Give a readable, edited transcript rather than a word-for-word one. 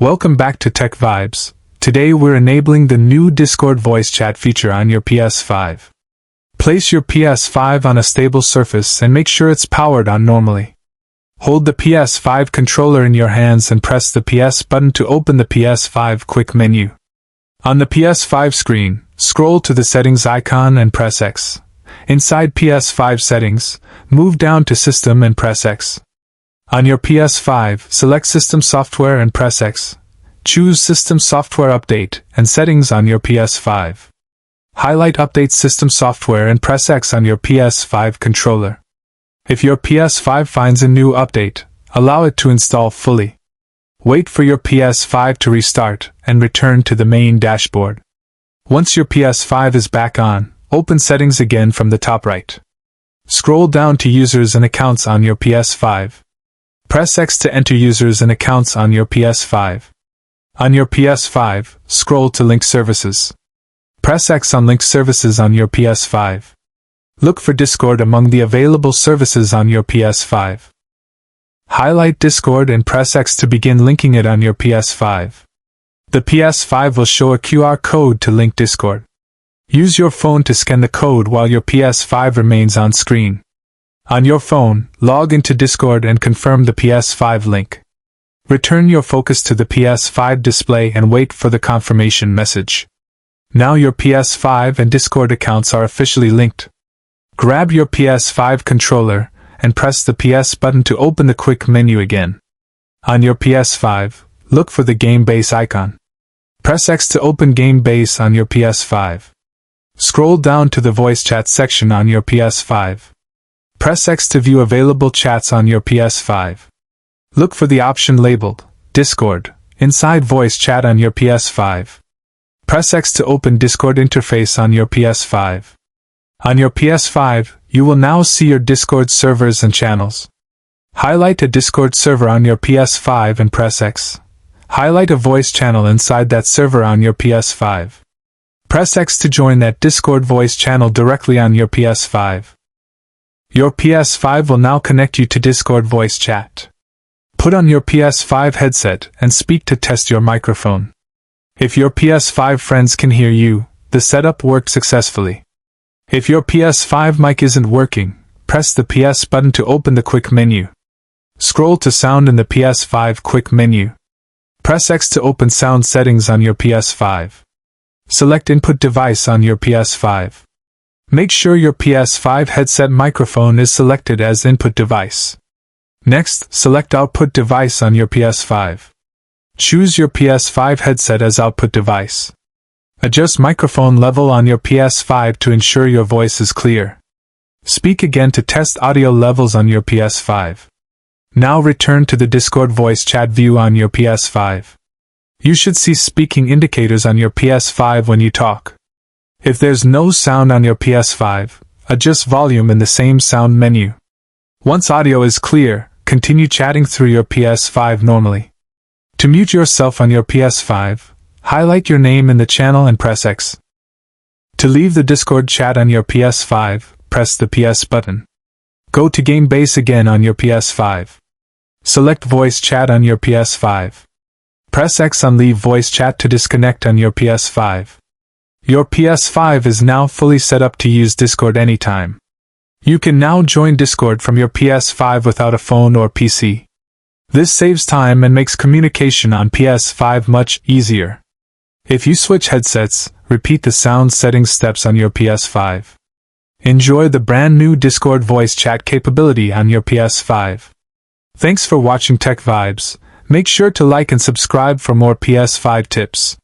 Welcome back to Tech Vibes. Today we're enabling the new Discord voice chat feature on your PS5. Place your PS5 on a stable surface and make sure it's powered on normally. Hold the PS5 controller in your hands and press the PS button to open the PS5 quick menu. On the PS5 screen, scroll to the settings icon and press X. Inside PS5 settings, move down to System and press X. On your PS5, select System Software and press X. Choose System Software Update and Settings on your PS5. Highlight Update System Software and press X on your PS5 controller. If your PS5 finds a new update, allow it to install fully. Wait for your PS5 to restart and return to the main dashboard. Once your PS5 is back on, open Settings again from the top right. Scroll down to Users and Accounts on your PS5. Press X to enter users and accounts on your PS5. On your PS5, scroll to Link Services. Press X on Link Services on your PS5. Look for Discord among the available services on your PS5. Highlight Discord and press X to begin linking it on your PS5. The PS5 will show a QR code to link Discord. Use your phone to scan the code while your PS5 remains on screen. On your phone, log into Discord and confirm the PS5 link. Return your focus to the PS5 display and wait for the confirmation message. Now your PS5 and Discord accounts are officially linked. Grab your PS5 controller and press the PS button to open the quick menu again. On your PS5, look for the Game Base icon. Press X to open Game Base on your PS5. Scroll down to the voice chat section on your PS5. Press X to view available chats on your PS5. Look for the option labeled Discord inside voice chat on your PS5. Press X to open Discord interface on your PS5. On your PS5, you will now see your Discord servers and channels. Highlight a Discord server on your PS5 and press X. Highlight a voice channel inside that server on your PS5. Press X to join that Discord voice channel directly on your PS5. Your PS5 will now connect you to Discord voice chat. Put on your PS5 headset and speak to test your microphone. If your PS5 friends can hear you, the setup worked successfully. If your PS5 mic isn't working, press the PS button to open the quick menu. Scroll to Sound in the PS5 quick menu. Press X to open sound settings on your PS5. Select Input Device on your PS5. Make sure your PS5 headset microphone is selected as input device. Next, select Output Device on your PS5. Choose your PS5 headset as output device. Adjust microphone level on your PS5 to ensure your voice is clear. Speak again to test audio levels on your PS5. Now return to the Discord voice chat view on your PS5. You should see speaking indicators on your PS5 when you talk. If there's no sound on your PS5, adjust volume in the same sound menu. Once audio is clear, continue chatting through your PS5 normally. To mute yourself on your PS5, highlight your name in the channel and press X. To leave the Discord chat on your PS5, press the PS button. Go to Game Base again on your PS5. Select Voice Chat on your PS5. Press X on Leave Voice Chat to disconnect on your PS5. Your PS5 is now fully set up to use Discord anytime. You can now join Discord from your PS5 without a phone or PC. This saves time and makes communication on PS5 much easier. If you switch headsets, repeat the sound settings steps on your PS5. Enjoy the brand new Discord voice chat capability on your PS5. Thanks for watching Tech Vibes. Make sure to like and subscribe for more PS5 tips.